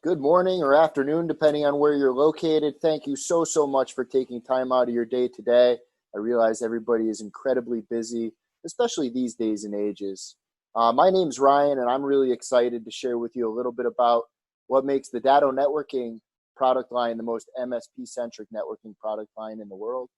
Good morning or afternoon, depending on where you're located. Thank you so much for taking time out of your day today. I realize everybody is incredibly busy, especially these days and ages. My name's Ryan, and I'm really excited to share with you a little bit about what makes the Datto networking product line the most MSP-centric networking product line in the world.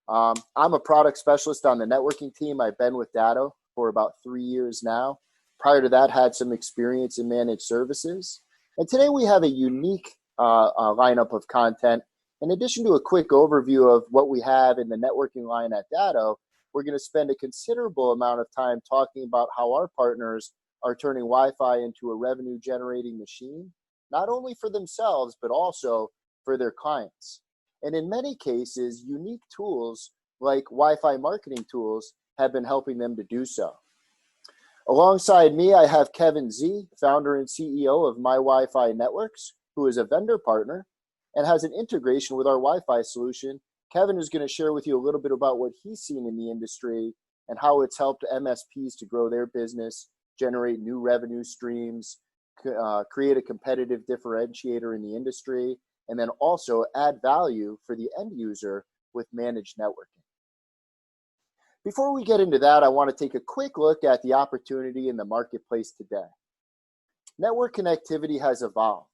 I'm a product specialist on the networking team. I've been with Datto for about 3 years now. Prior to that, had some experience in managed services. And today we have a unique lineup of content. In addition to a quick overview of what we have in the networking line at Datto, we're going to spend a considerable amount of time talking about how our partners are turning Wi-Fi into a revenue-generating machine, not only for themselves, but also for their clients. And in many cases, unique tools like Wi-Fi marketing tools have been helping them to do so. Alongside me, I have Kevin Z, founder and CEO of MyWiFi Networks, who is a vendor partner and has an integration with our Wi-Fi solution. Kevin is going to share with you a little bit about what he's seen in the industry and how it's helped MSPs to grow their business, generate new revenue streams, create a competitive differentiator in the industry, and then also add value for the end user with managed networking. Before we get into that, I want to take a quick look at the opportunity in the marketplace today. Network connectivity has evolved.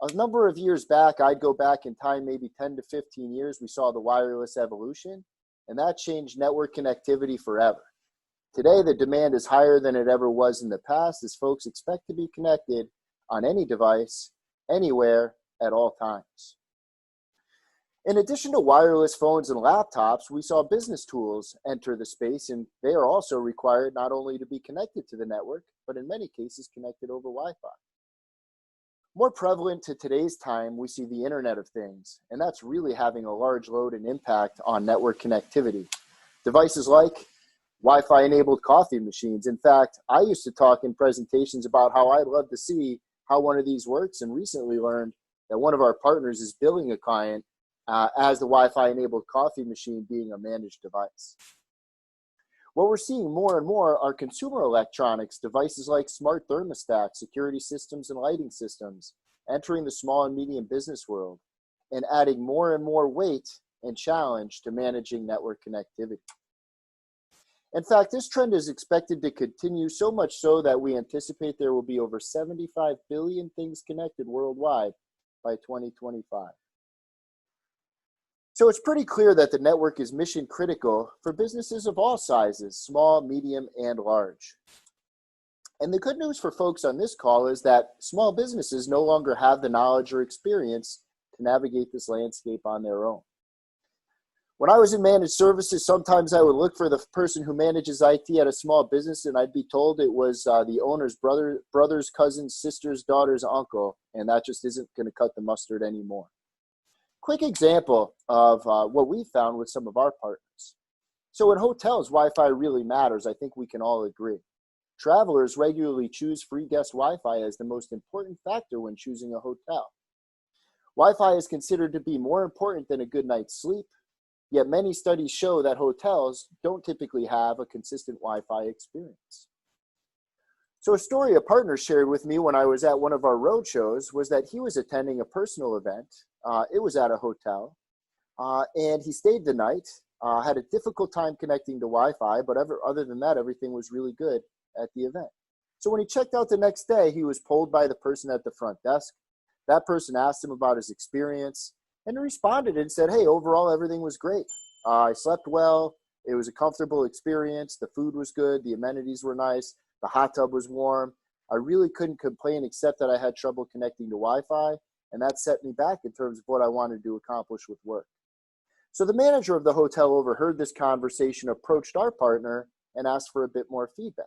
A number of years back, I'd go back in time, maybe 10 to 15 years, we saw the wireless evolution, and that changed network connectivity forever. Today, the demand is higher than it ever was in the past, as folks expect to be connected on any device, anywhere, at all times. In addition to wireless phones and laptops, we saw business tools enter the space, and they are also required not only to be connected to the network, but in many cases connected over Wi-Fi. More prevalent to today's time, we see the Internet of Things, and that's really having a large load and impact on network connectivity. Devices like Wi-Fi enabled coffee machines. In fact, I used to talk in presentations about how I'd love to see how one of these works, and recently learned that one of our partners is billing a client as the Wi-Fi enabled coffee machine being a managed device. What we're seeing more and more are consumer electronics, devices like smart thermostats, security systems, and lighting systems, entering the small and medium business world and adding more and more weight and challenge to managing network connectivity. In fact, this trend is expected to continue, so much so that we anticipate there will be over 75 billion things connected worldwide by 2025. So it's pretty clear that the network is mission critical for businesses of all sizes, small, medium, and large. And the good news for folks on this call is that small businesses no longer have the knowledge or experience to navigate this landscape on their own. When I was in managed services, sometimes I would look for the person who manages IT at a small business, and I'd be told it was the owner's brother's cousin's sister's daughter's uncle, and that just isn't going to cut the mustard anymore. Quick example of what we found with some of our partners. So in hotels, Wi-Fi really matters. I think we can all agree. Travelers regularly choose free guest Wi-Fi as the most important factor when choosing a hotel. Wi-Fi is considered to be more important than a good night's sleep, yet many studies show that hotels don't typically have a consistent Wi-Fi experience. So a story a partner shared with me when I was at one of our road shows was that he was attending a personal event. It was at a hotel, and he stayed the night, had a difficult time connecting to Wi-Fi, but other than that, everything was really good at the event. So when he checked out the next day, he was polled by the person at the front desk. That person asked him about his experience, and he responded and said, hey, overall, everything was great. I slept well. It was a comfortable experience. The food was good. The amenities were nice. The hot tub was warm. I really couldn't complain except that I had trouble connecting to Wi-Fi, and that set me back in terms of what I wanted to accomplish with work. So the manager of the hotel overheard this conversation, approached our partner, and asked for a bit more feedback.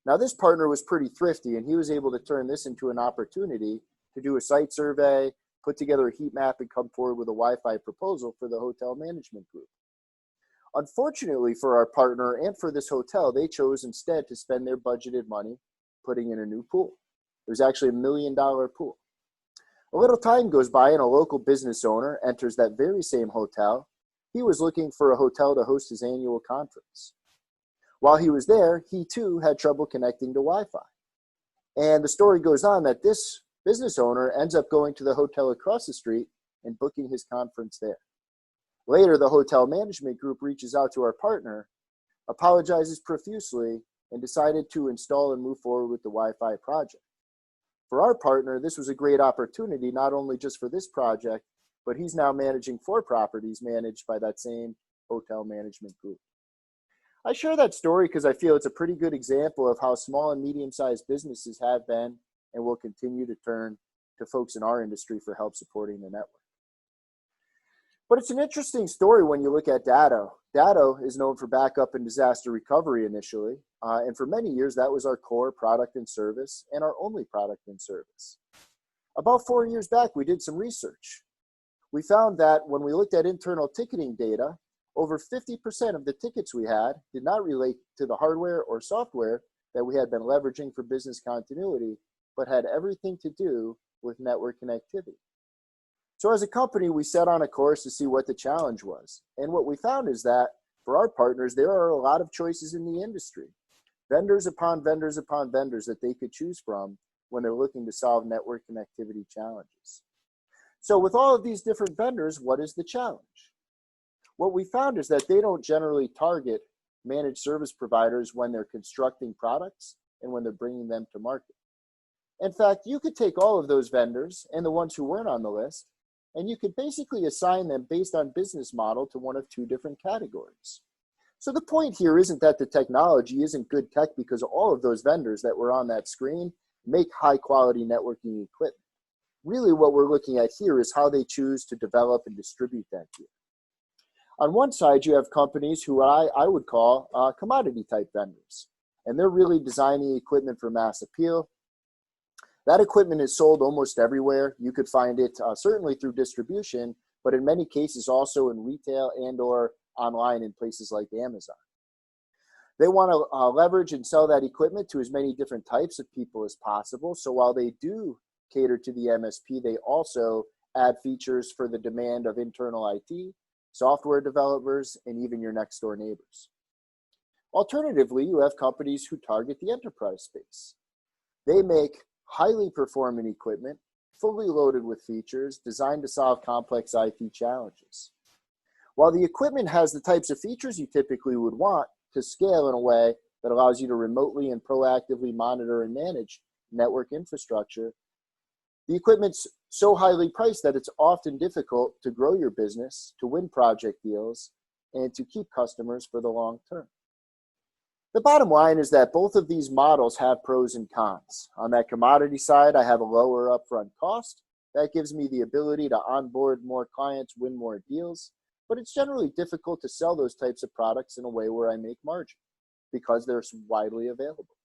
Now, this partner was pretty thrifty, and he was able to turn this into an opportunity to do a site survey, put together a heat map, and come forward with a Wi-Fi proposal for the hotel management group. Unfortunately for our partner and for this hotel, they chose instead to spend their budgeted money putting in a new pool. It was actually $1 million pool. A little time goes by and a local business owner enters that very same hotel. He was looking for a hotel to host his annual conference. While he was there, he too had trouble connecting to Wi-Fi. And the story goes on that this business owner ends up going to the hotel across the street and booking his conference there. Later, the hotel management group reaches out to our partner, apologizes profusely, and decided to install and move forward with the Wi-Fi project. For our partner, this was a great opportunity, not only just for this project, but he's now managing 4 properties managed by that same hotel management group. I share that story because I feel it's a pretty good example of how small and medium-sized businesses have been and will continue to turn to folks in our industry for help supporting the network. But it's an interesting story when you look at Datto. Datto is known for backup and disaster recovery initially, and for many years that was our core product and service and our only product and service. About 4 years back, we did some research. We found that when we looked at internal ticketing data, over 50% of the tickets we had did not relate to the hardware or software that we had been leveraging for business continuity, but had everything to do with network connectivity. So as a company, we set on a course to see what the challenge was. And what we found is that for our partners, there are a lot of choices in the industry, vendors upon vendors upon vendors that they could choose from when they're looking to solve network connectivity challenges. So with all of these different vendors, what is the challenge? What we found is that they don't generally target managed service providers when they're constructing products and when they're bringing them to market. In fact, you could take all of those vendors and the ones who weren't on the list, and you could basically assign them based on business model to one of 2 different categories. So the point here isn't that the technology isn't good tech because all of those vendors that were on that screen make high quality networking equipment. Really what we're looking at here is how they choose to develop and distribute that gear. On one side, you have companies who I would call commodity type vendors, and they're really designing equipment for mass appeal. That equipment is sold almost everywhere. You could find it certainly through distribution, but in many cases also in retail and or online in places like Amazon. They want to leverage and sell that equipment to as many different types of people as possible. So while they do cater to the MSP, they also add features for the demand of internal IT, software developers, and even your next door neighbors. Alternatively, you have companies who target the enterprise space. They make highly performing equipment, fully loaded with features, designed to solve complex IT challenges. While the equipment has the types of features you typically would want to scale in a way that allows you to remotely and proactively monitor and manage network infrastructure, the equipment's so highly priced that it's often difficult to grow your business, to win project deals, and to keep customers for the long term. The bottom line is that both of these models have pros and cons. On that commodity side, I have a lower upfront cost. That gives me the ability to onboard more clients, win more deals, but it's generally difficult to sell those types of products in a way where I make margin because they're widely available.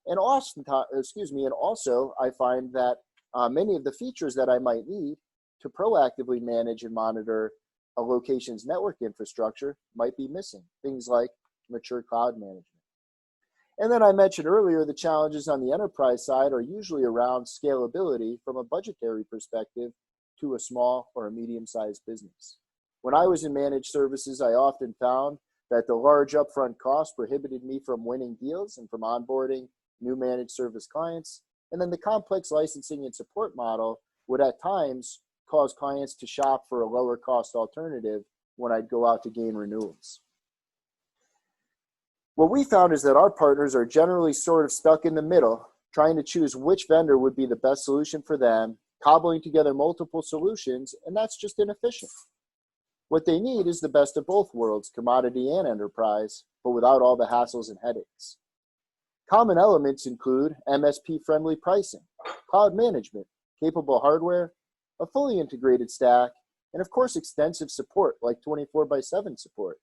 And also, I find that many of the features that I might need to proactively manage and monitor a location's network infrastructure might be missing, things like mature cloud management. And then I mentioned earlier, the challenges on the enterprise side are usually around scalability from a budgetary perspective to a small or a medium-sized business. When I was in managed services, I often found that the large upfront cost prohibited me from winning deals and from onboarding new managed service clients. And then the complex licensing and support model would at times cause clients to shop for a lower cost alternative when I'd go out to gain renewals. What we found is that our partners are generally sort of stuck in the middle, trying to choose which vendor would be the best solution for them, cobbling together multiple solutions, and that's just inefficient. What they need is the best of both worlds, commodity and enterprise, but without all the hassles and headaches. Common elements include MSP-friendly pricing, cloud management, capable hardware, a fully integrated stack, and of course extensive support like 24/7 support.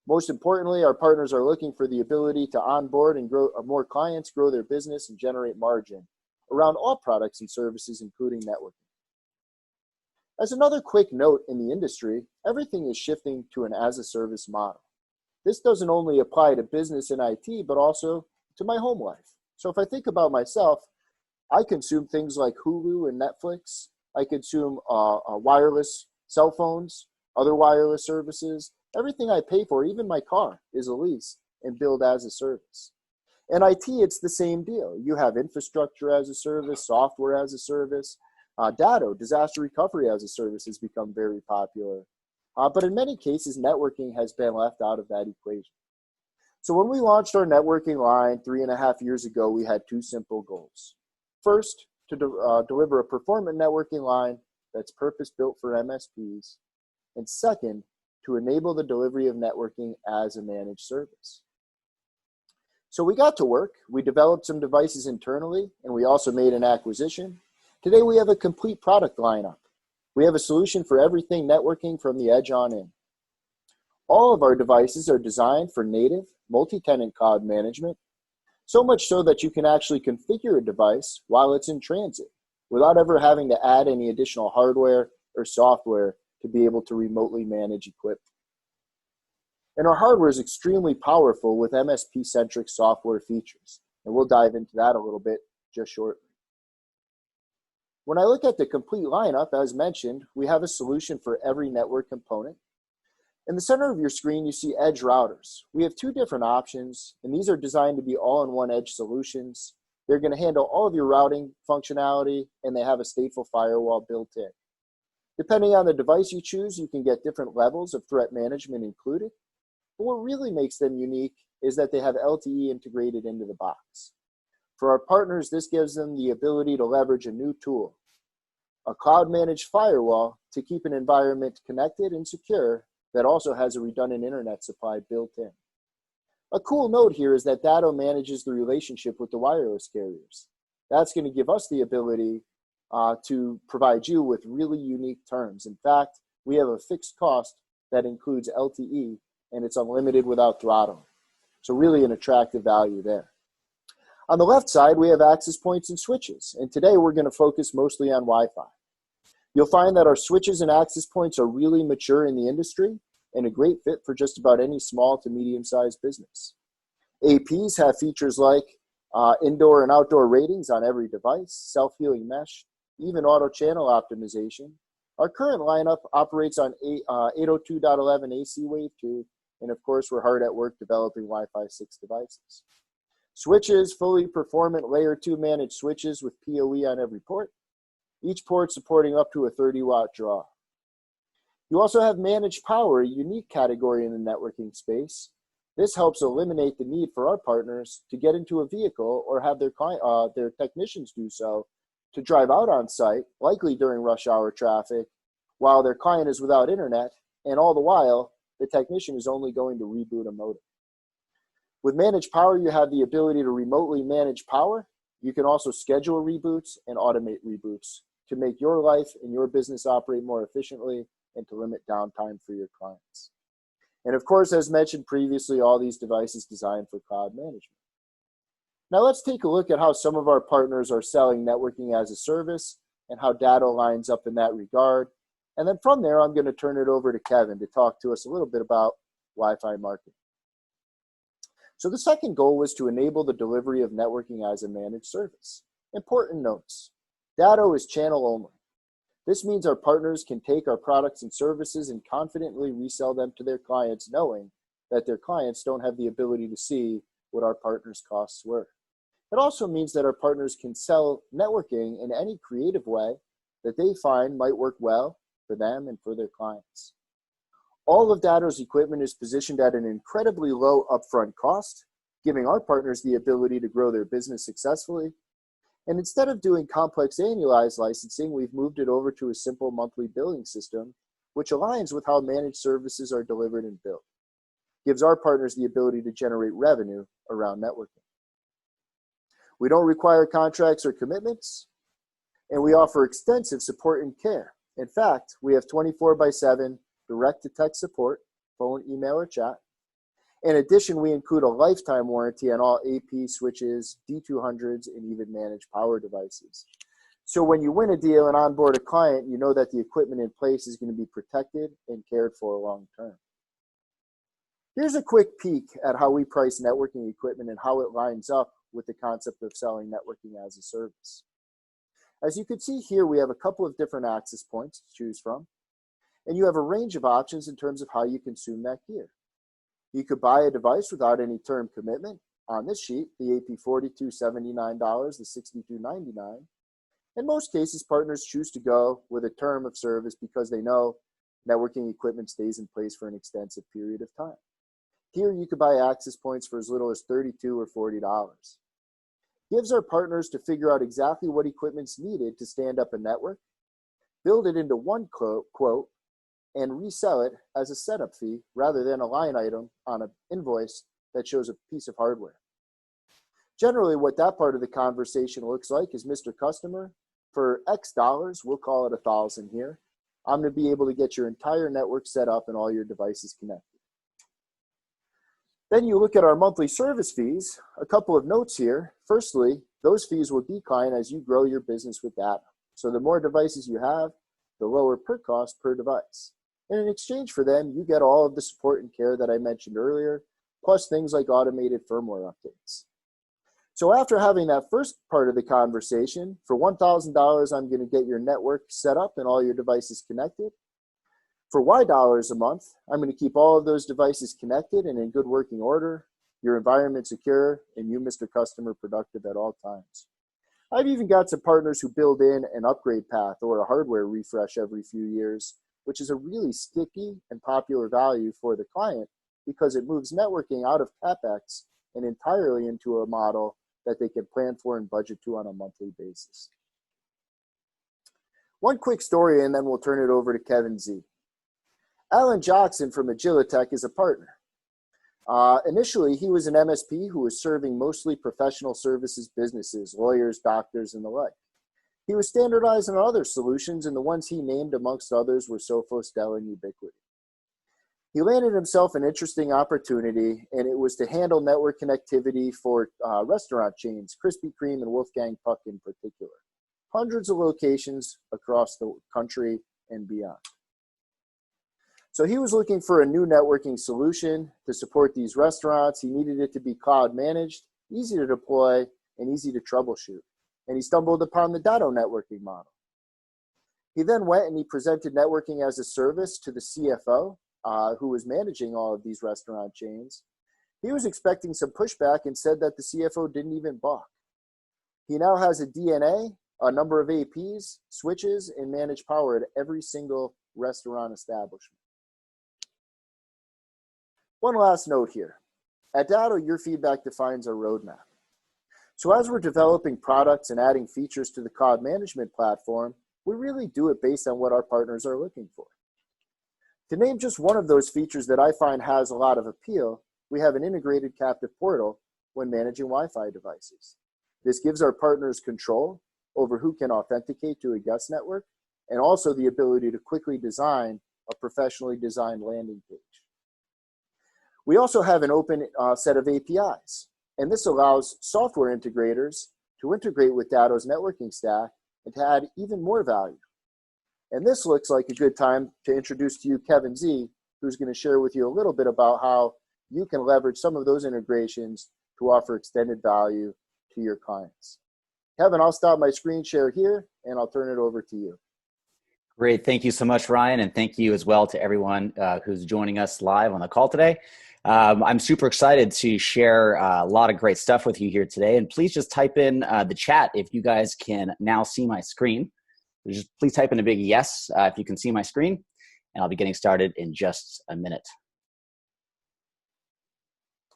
Most importantly, our partners are looking for the ability to onboard and grow more clients, grow their business, and generate margin around all products and services, including networking. As another quick note in the industry, everything is shifting to an as-a-service model. This doesn't only apply to business and IT, but also to my home life. So if I think about myself, I consume things like Hulu and Netflix. I consume wireless cell phones, other wireless services. Everything I pay for, even my car, is a lease and billed as a service. In IT, it's the same deal. You have infrastructure as a service, software as a service. Datto, disaster recovery as a service, has become very popular. But in many cases, networking has been left out of that equation. So when we launched our networking line 3.5 years ago, we had two simple goals. First, to deliver a performant networking line that's purpose-built for MSPs. And second, to enable the delivery of networking as a managed service. So we got to work. We developed some devices internally, and we also made an acquisition. Today, we have a complete product lineup. We have a solution for everything networking from the edge on in. All of our devices are designed for native multi-tenant cloud management, so much so that you can actually configure a device while it's in transit without ever having to add any additional hardware or software to be able to remotely manage equipment. And our hardware is extremely powerful with MSP-centric software features, and we'll dive into that a little bit just shortly. When I look at the complete lineup, as mentioned, we have a solution for every network component. In the center of your screen, you see edge routers. We have two different options, and these are designed to be all-in-one edge solutions. They're going to handle all of your routing functionality, and they have a stateful firewall built in. Depending on the device you choose, you can get different levels of threat management included. But what really makes them unique is that they have LTE integrated into the box. For our partners, this gives them the ability to leverage a new tool, a cloud-managed firewall, to keep an environment connected and secure that also has a redundant internet supply built in. A cool note here is that Datto manages the relationship with the wireless carriers. That's going to give us the ability to provide you with really unique terms. In fact, we have a fixed cost that includes LTE, and it's unlimited without throttling. So really an attractive value there. On the left side, we have access points and switches, and today we're going to focus mostly on Wi-Fi. You'll find that our switches and access points are really mature in the industry and a great fit for just about any small to medium-sized business. APs have features like indoor and outdoor ratings on every device, self-healing mesh, even auto-channel optimization. Our current lineup operates on 802.11 AC Wave 2, and of course, we're hard at work developing Wi-Fi 6 devices. Switches, fully performant layer 2 managed switches with PoE on every port, each port supporting up to a 30-watt draw. You also have managed power, a unique category in the networking space. This helps eliminate the need for our partners to get into a vehicle or have their technicians do so to drive out on site, likely during rush hour traffic, while their client is without internet, and all the while, the technician is only going to reboot a modem. With managed power, you have the ability to remotely manage power. You can also schedule reboots and automate reboots to make your life and your business operate more efficiently and to limit downtime for your clients. And of course, as mentioned previously, all these devices designed for cloud management. Now let's take a look at how some of our partners are selling networking as a service and how Datto lines up in that regard. And then from there, I'm going to turn it over to Kevin to talk to us a little bit about Wi-Fi marketing. So the second goal was to enable the delivery of networking as a managed service. Important notes. Datto is channel only. This means our partners can take our products and services and confidently resell them to their clients, knowing that their clients don't have the ability to see what our partners' costs were. It also means that our partners can sell networking in any creative way that they find might work well for them and for their clients. All of Datto's equipment is positioned at an incredibly low upfront cost, giving our partners the ability to grow their business successfully. And instead of doing complex annualized licensing, we've moved it over to a simple monthly billing system, which aligns with how managed services are delivered and built. Gives our partners the ability to generate revenue around networking. We don't require contracts or commitments, and we offer extensive support and care. In fact, we have 24/7 direct-to-text support, phone, email, or chat. In addition, we include a lifetime warranty on all AP switches, D200s, and even managed power devices. So when you win a deal and onboard a client, you know that the equipment in place is going to be protected and cared for long term. Here's a quick peek at how we price networking equipment and how it lines up with the concept of selling networking as a service. As you can see here, we have a couple of different access points to choose from, and you have a range of options in terms of how you consume that gear. You could buy a device without any term commitment, On this sheet, the AP$42.79, the $62.99. In most cases, partners choose to go with a term of service because they know networking equipment stays in place for an extensive period of time. Here, you could buy access points for as little as $32 or $40. Gives our partners to figure out exactly what equipment's needed to stand up a network, build it into one quote, and resell it as a setup fee rather than a line item on an invoice that shows a piece of hardware. Generally, what that part of the conversation looks like is, Mr. Customer, for X dollars, we'll call it 1,000 here, I'm going to be able to get your entire network set up and all your devices connected. Then you look at our monthly service fees. A couple of notes here. Firstly, those fees will decline as you grow your business with Datto. So the more devices you have, the lower per cost per device. And in exchange for them, you get all of the support and care that I mentioned earlier, plus things like automated firmware updates. So after having that first part of the conversation, for $1,000, I'm going to get your network set up and all your devices connected. For Y dollars a month, I'm going to keep all of those devices connected and in good working order, your environment secure, and you, Mr. Customer, productive at all times. I've even got some partners who build in an upgrade path or a hardware refresh every few years, which is a really sticky and popular value for the client because it moves networking out of CapEx and entirely into a model that they can plan for and budget to on a monthly basis. One quick story, and then we'll turn it over to Kevin Z. Alan Jackson from Agilitech is a partner. Initially, he was an MSP who was serving mostly professional services businesses, lawyers, doctors, and the like. He was standardized on other solutions, and the ones he named amongst others were Sophos, Dell, and Ubiquiti. He landed himself an interesting opportunity, and it was to handle network connectivity for restaurant chains, Krispy Kreme and Wolfgang Puck in particular. Hundreds of locations across the country and beyond. So he was looking for a new networking solution to support these restaurants. He needed it to be cloud managed, easy to deploy, and easy to troubleshoot. And he stumbled upon the Datto networking model. He then went and he presented networking as a service to the CFO, who was managing all of these restaurant chains. He was expecting some pushback and said that the CFO didn't even balk. He now has a DNA, a number of APs, switches, and managed power at every single restaurant establishment. One last note here. At Datto, your feedback defines our roadmap. So as we're developing products and adding features to the cloud management platform, we really do it based on what our partners are looking for. To name just one of those features that I find has a lot of appeal, we have an integrated captive portal when managing Wi-Fi devices. This gives our partners control over who can authenticate to a guest network and also the ability to quickly design a professionally designed landing page. We also have an open set of APIs, and this allows software integrators to integrate with Datto's networking stack and to add even more value. And this looks like a good time to introduce to you Kevin Z, who's going to share with you a little bit about how you can leverage some of those integrations to offer extended value to your clients. Kevin, I'll stop my screen share here, and I'll turn it over to you. Great. Thank you so much, Ryan. And thank you as well to everyone who's joining us live on the call today. I'm super excited to share a lot of great stuff with you here today. And please just type in the chat if you guys can now see my screen. Just please type in a big yes if you can see my screen, and I'll be getting started in just a minute.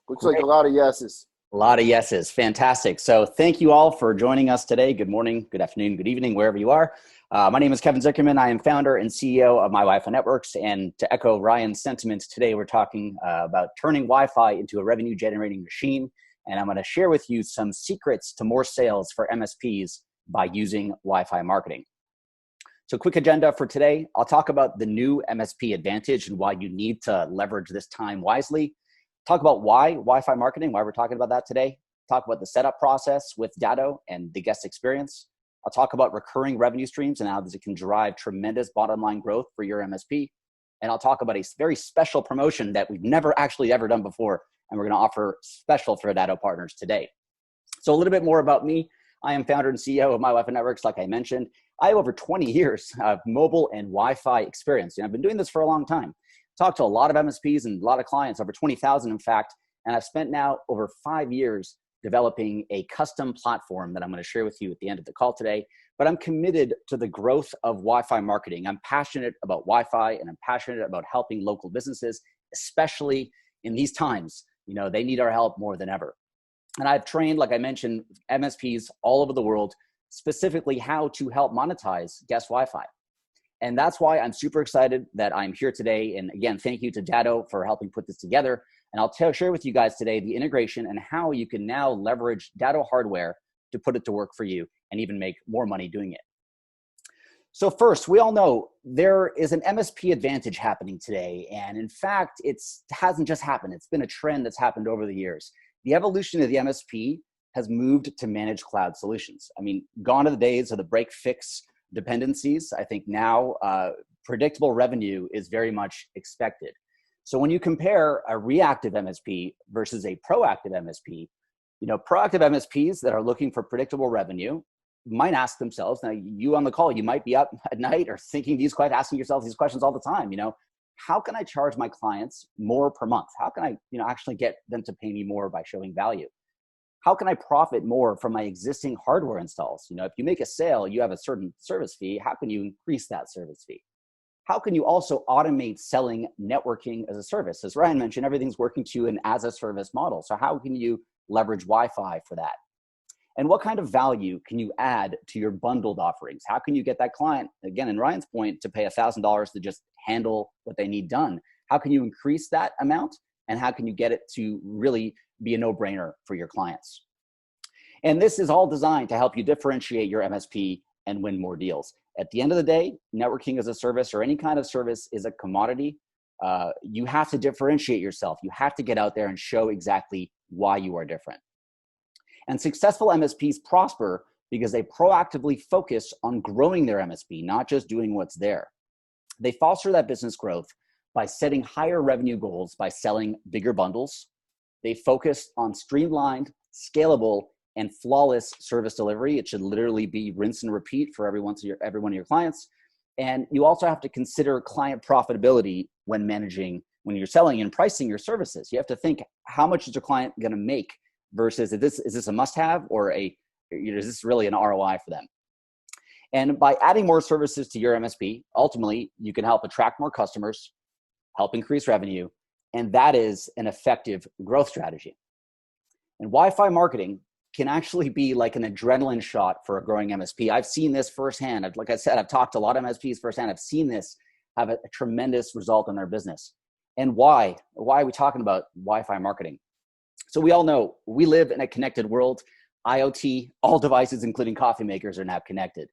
Looks like a lot of yeses. A lot of yeses. Fantastic. So thank you all for joining us today. Good morning, good afternoon, good evening, wherever you are. My name is Kevin Zuckerman. I am founder and CEO of MyWiFi Networks. And to echo Ryan's sentiments, today we're talking about turning Wi-Fi into a revenue-generating machine. And I'm going to share with you some secrets to more sales for MSPs by using Wi-Fi marketing. So quick agenda for today. I'll talk about the new MSP advantage and why you need to leverage this time wisely. Talk about why Wi-Fi marketing, why we're talking about that today. Talk about the setup process with Datto and the guest experience. I'll talk about recurring revenue streams and how it can drive tremendous bottom line growth for your MSP. And I'll talk about a very special promotion that we've never actually ever done before. And we're going to offer special for Datto partners today. So a little bit more about me. I am founder and CEO of MyWiFi Networks, like I mentioned. I have over 20 years of mobile and Wi-Fi experience. And I've been doing this for a long time. Talked to a lot of MSPs and a lot of clients, over 20,000 in fact. And I've spent now over 5 years developing a custom platform that I'm going to share with you at the end of the call today. But I'm committed to the growth of Wi-Fi marketing. I'm passionate about Wi-Fi, and I'm passionate about helping local businesses, especially in these times. You know, they need our help more than ever. And I've trained, like I mentioned, MSPs all over the world, specifically how to help monetize guest Wi-Fi. And that's why I'm super excited that I'm here today. And again, thank you to Datto for helping put this together. And I'll share with you guys today the integration and how you can now leverage Datto hardware to put it to work for you and even make more money doing it. So first, we all know there is an MSP advantage happening today. And in fact, it hasn't just happened. It's been a trend that's happened over the years. The evolution of the MSP has moved to managed cloud solutions. I mean, gone are the days of the break fix dependencies. I think now predictable revenue is very much expected. So when you compare a reactive MSP versus a proactive MSP, you know, proactive MSPs that are looking for predictable revenue might ask themselves, now you on the call, you might be up at night or asking yourself these questions all the time, you know, how can I charge my clients more per month? How can I, actually get them to pay me more by showing value? How can I profit more from my existing hardware installs? You know, if you make a sale, you have a certain service fee. How can you increase that service fee? How can you also automate selling networking as a service? As Ryan mentioned, everything's working to an as a service model. So how can you leverage Wi-Fi for that? And what kind of value can you add to your bundled offerings? How can you get that client, again, in Ryan's point, to pay $1,000 to just handle what they need done? How can you increase that amount? And how can you get it to really be a no-brainer for your clients? And this is all designed to help you differentiate your MSP and win more deals. At the end of the day, networking as a service or any kind of service is a commodity. You have to differentiate yourself. You have to get out there and show exactly why you are different. And successful MSPs prosper because they proactively focus on growing their MSP, not just doing what's there. They foster that business growth by setting higher revenue goals by selling bigger bundles. They focus on streamlined, scalable, and flawless service delivery. It should literally be rinse and repeat for every one of your clients. And you also have to consider client profitability when you're selling and pricing your services. You have to think, how much is your client going to make versus is this a must-have or is this really an ROI for them? And by adding more services to your MSP, ultimately, you can help attract more customers, help increase revenue, and that is an effective growth strategy. And Wi-Fi marketing can actually be like an adrenaline shot for a growing MSP. I've seen this firsthand. Like I said, I've talked to a lot of MSPs firsthand. I've seen this have a tremendous result on their business. And why? Why are we talking about Wi-Fi marketing? So we all know we live in a connected world. IoT, all devices, including coffee makers, are now connected.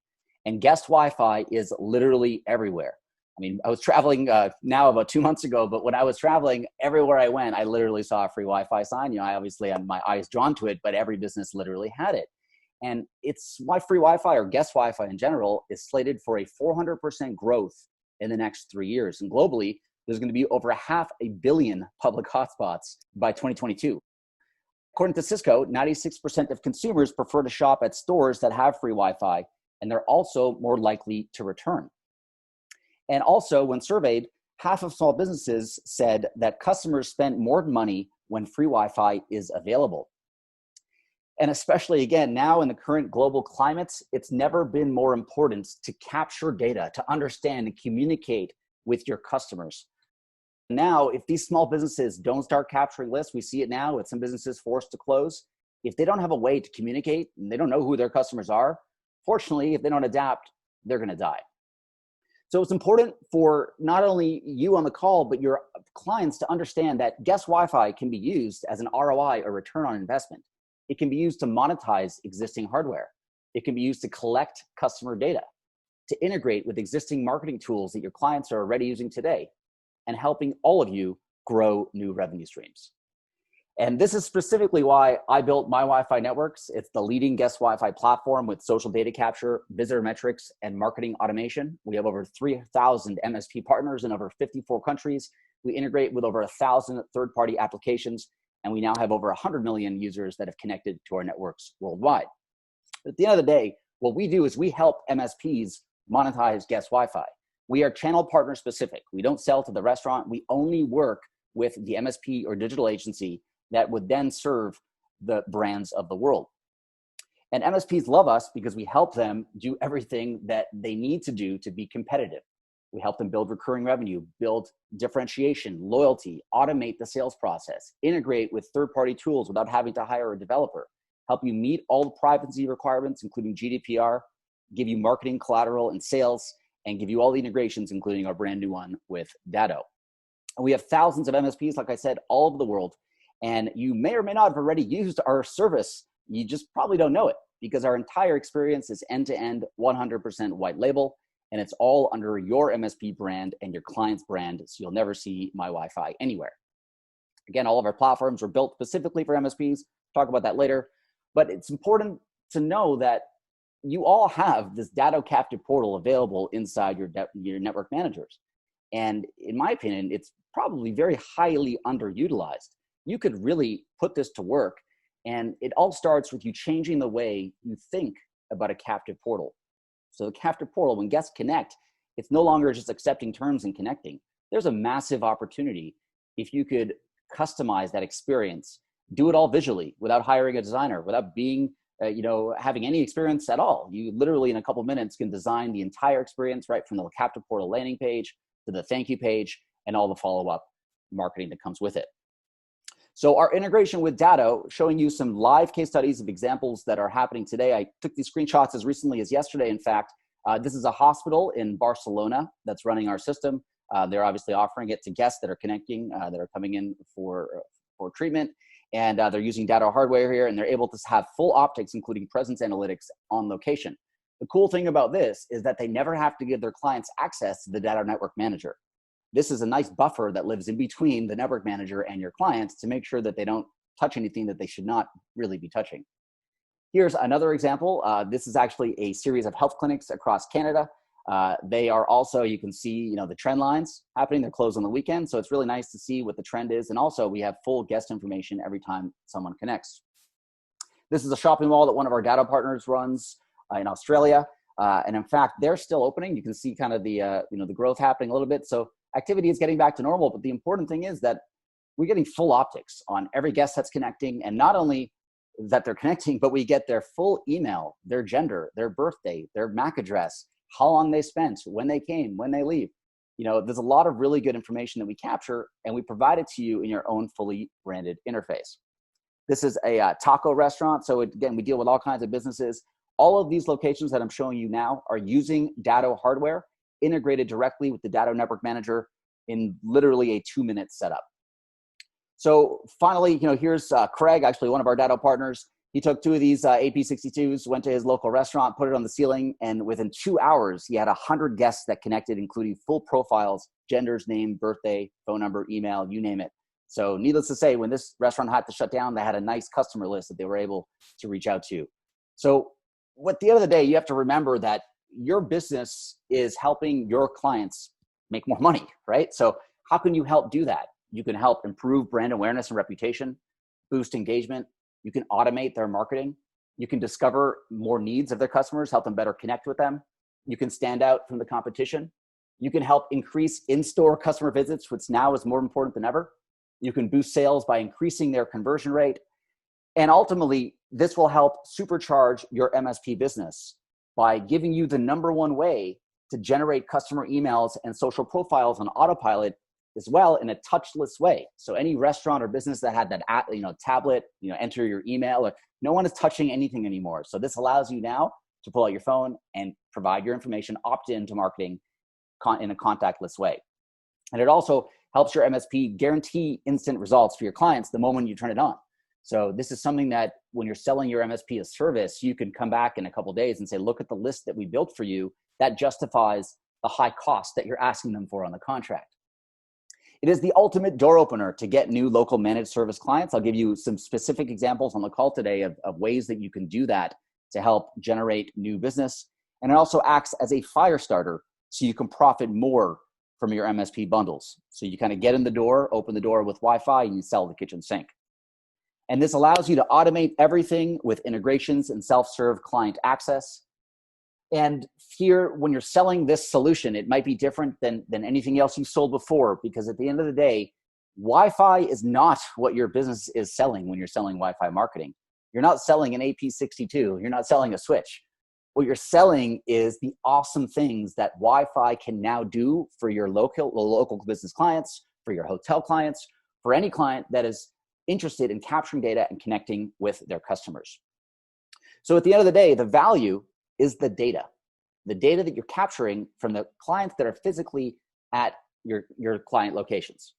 And guest Wi-Fi is literally everywhere. I mean, I was traveling now about 2 months ago, but when I was traveling, everywhere I went, I literally saw a free Wi-Fi sign. You know, I obviously had my eyes drawn to it, but every business literally had it. And it's why free Wi-Fi or guest Wi-Fi in general is slated for a 400% growth in the next 3 years. And globally, there's going to be over 500 million public hotspots by 2022. According to Cisco, 96% of consumers prefer to shop at stores that have free Wi-Fi, and they're also more likely to return. And also, when surveyed, half of small businesses said that customers spend more money when free Wi-Fi is available. And especially, again, now in the current global climate, it's never been more important to capture data, to understand and communicate with your customers. Now, if these small businesses don't start capturing lists, we see it now with some businesses forced to close. If they don't have a way to communicate and they don't know who their customers are, fortunately, if they don't adapt, they're going to die. So it's important for not only you on the call, but your clients to understand that guest Wi-Fi can be used as an ROI or return on investment. It can be used to monetize existing hardware. It can be used to collect customer data, to integrate with existing marketing tools that your clients are already using today, and helping all of you grow new revenue streams. And this is specifically why I built MyWiFi Networks. It's the leading guest Wi-Fi platform with social data capture, visitor metrics, and marketing automation. We have over 3,000 MSP partners in over 54 countries. We integrate with over 1,000 third-party applications, and we now have over 100 million users that have connected to our networks worldwide. But at the end of the day, what we do is we help MSPs monetize guest Wi-Fi. We are channel partner specific. We don't sell to the restaurant. We only work with the MSP or digital agency that would then serve the brands of the world. And MSPs love us because we help them do everything that they need to do to be competitive. We help them build recurring revenue, build differentiation, loyalty, automate the sales process, integrate with third-party tools without having to hire a developer, help you meet all the privacy requirements, including GDPR, give you marketing collateral and sales, and give you all the integrations, including our brand new one with Datto. And we have thousands of MSPs, like I said, all over the world. And you may or may not have already used our service. You just probably don't know it because our entire experience is end-to-end 100% white label. And it's all under your MSP brand and your client's brand. So you'll never see MyWiFi anywhere. Again, all of our platforms were built specifically for MSPs. Talk about that later. But it's important to know that you all have this Datto captive portal available inside your network managers. And in my opinion, it's probably very highly underutilized. You could really put this to work. And it all starts with you changing the way you think about a captive portal. So the captive portal, when guests connect, it's no longer just accepting terms and connecting. There's a massive opportunity if you could customize that experience, do it all visually without hiring a designer, without being, having any experience at all. You literally in a couple minutes can design the entire experience right from the captive portal landing page to the thank you page and all the follow-up marketing that comes with it. So our integration with Datto, showing you some live case studies of examples that are happening today. I took these screenshots as recently as yesterday, in fact. This is a hospital in Barcelona that's running our system. They're obviously offering it to guests that are connecting, that are coming in for treatment. And they're using Datto hardware here, and they're able to have full optics, including presence analytics on location. The cool thing about this is that they never have to give their clients access to the Datto Network Manager. This is a nice buffer that lives in between the network manager and your clients to make sure that they don't touch anything that they should not really be touching. Here's another example. This is actually a series of health clinics across Canada. They are also, you can see, the trend lines happening. They're closed on the weekend. So it's really nice to see what the trend is. And also we have full guest information every time someone connects. This is a shopping mall that one of our Datto partners runs in Australia. And in fact, they're still opening. You can see kind of the growth happening a little bit. So activity is getting back to normal, but the important thing is that we're getting full optics on every guest that's connecting. And not only that they're connecting, but we get their full email, their gender, their birthday, their MAC address, how long they spent, when they came, when they leave. There's a lot of really good information that we capture and we provide it to you in your own fully branded interface. This is a taco restaurant. So again, we deal with all kinds of businesses. All of these locations that I'm showing you now are using Datto hardware integrated directly with the Datto Network Manager in literally a 2-minute setup. So finally, here's Craig, actually one of our Datto partners. He took 2 of these AP62s, went to his local restaurant, put it on the ceiling, and within 2 hours, he had 100 guests that connected, including full profiles, genders, name, birthday, phone number, email, you name it. So needless to say, when this restaurant had to shut down, they had a nice customer list that they were able to reach out to. So at the end of the day, you have to remember that your business is helping your clients make more money, right? So how can you help do that? You can help improve brand awareness and reputation, boost engagement. You can automate their marketing. You can discover more needs of their customers, help them better connect with them. You can stand out from the competition. You can help increase in-store customer visits, which now is more important than ever. You can boost sales by increasing their conversion rate. And ultimately, this will help supercharge your MSP business by giving you the #1 way to generate customer emails and social profiles on autopilot as well in a touchless way. So any restaurant or business that had that tablet, enter your email, or no one is touching anything anymore. So this allows you now to pull out your phone and provide your information, opt into marketing in a contactless way. And it also helps your MSP guarantee instant results for your clients the moment you turn it on. So this is something that when you're selling your MSP a service, you can come back in a couple of days and say, look at the list that we built for you that justifies the high cost that you're asking them for on the contract. It is the ultimate door opener to get new local managed service clients. I'll give you some specific examples on the call today of ways that you can do that to help generate new business. And it also acts as a fire starter so you can profit more from your MSP bundles. So you kind of get in the door, open the door with Wi-Fi, and you sell the kitchen sink. And this allows you to automate everything with integrations and self-serve client access. And here, when you're selling this solution, it might be different than anything else you've sold before, because at the end of the day, Wi-Fi is not what your business is selling when you're selling Wi-Fi marketing. You're not selling an AP62. You're not selling a switch. What you're selling is the awesome things that Wi-Fi can now do for your local business clients, for your hotel clients, for any client that is interested in capturing data and connecting with their customers. So at the end of the day, the value is the data that you're capturing from the clients that are physically at your client locations.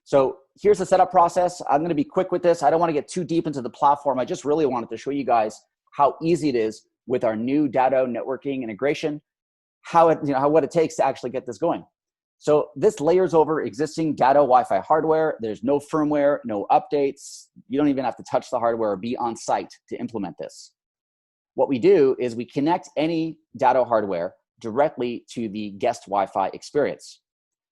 So here's the setup process. I'm going to be quick with this. I don't want to get too deep into the platform. I just really wanted to show you guys how easy it is with our new Datto networking integration, what it takes to actually get this going. So this layers over existing Datto Wi-Fi hardware. There's no firmware, no updates. You don't even have to touch the hardware or be on site to implement this. What we do is we connect any Datto hardware directly to the guest Wi-Fi experience.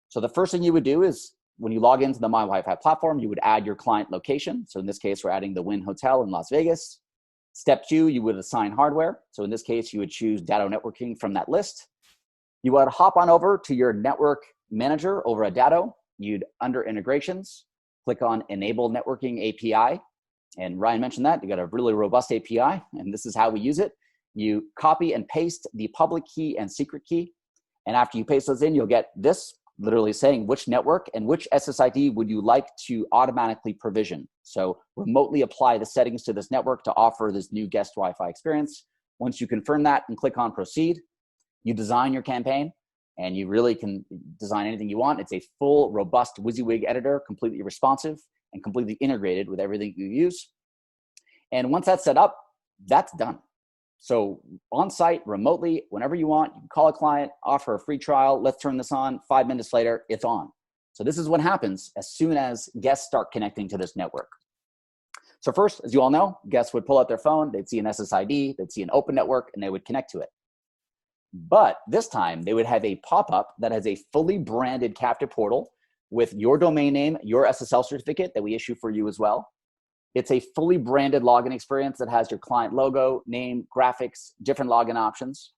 So the first thing you would do is when you log into the MyWiFi platform, you would add your client location. So in this case, we're adding the Wynn Hotel in Las Vegas. Step 2, you would assign hardware. So in this case, you would choose Datto networking from that list. You would hop on over to your network manager over at Datto. You'd, under integrations, click on Enable Networking API. And Ryan mentioned that. You got a really robust API, and this is how we use it. You copy and paste the public key and secret key. And after you paste those in, you'll get this, literally saying which network and which SSID would you like to automatically provision. So remotely apply the settings to this network to offer this new guest Wi-Fi experience. Once you confirm that and click on proceed, you design your campaign, and you really can design anything you want. It's a full, robust WYSIWYG editor, completely responsive and completely integrated with everything you use. And once that's set up, that's done. So on-site, remotely, whenever you want, you can call a client, offer a free trial, let's turn this on, 5 minutes later, it's on. So this is what happens as soon as guests start connecting to this network. So first, as you all know, guests would pull out their phone, they'd see an SSID, they'd see an open network, and they would connect to it. But this time, they would have a pop-up that has a fully branded captive portal with your domain name, your SSL certificate that we issue for you as well. It's a fully branded login experience that has your client logo, name, graphics, different login options.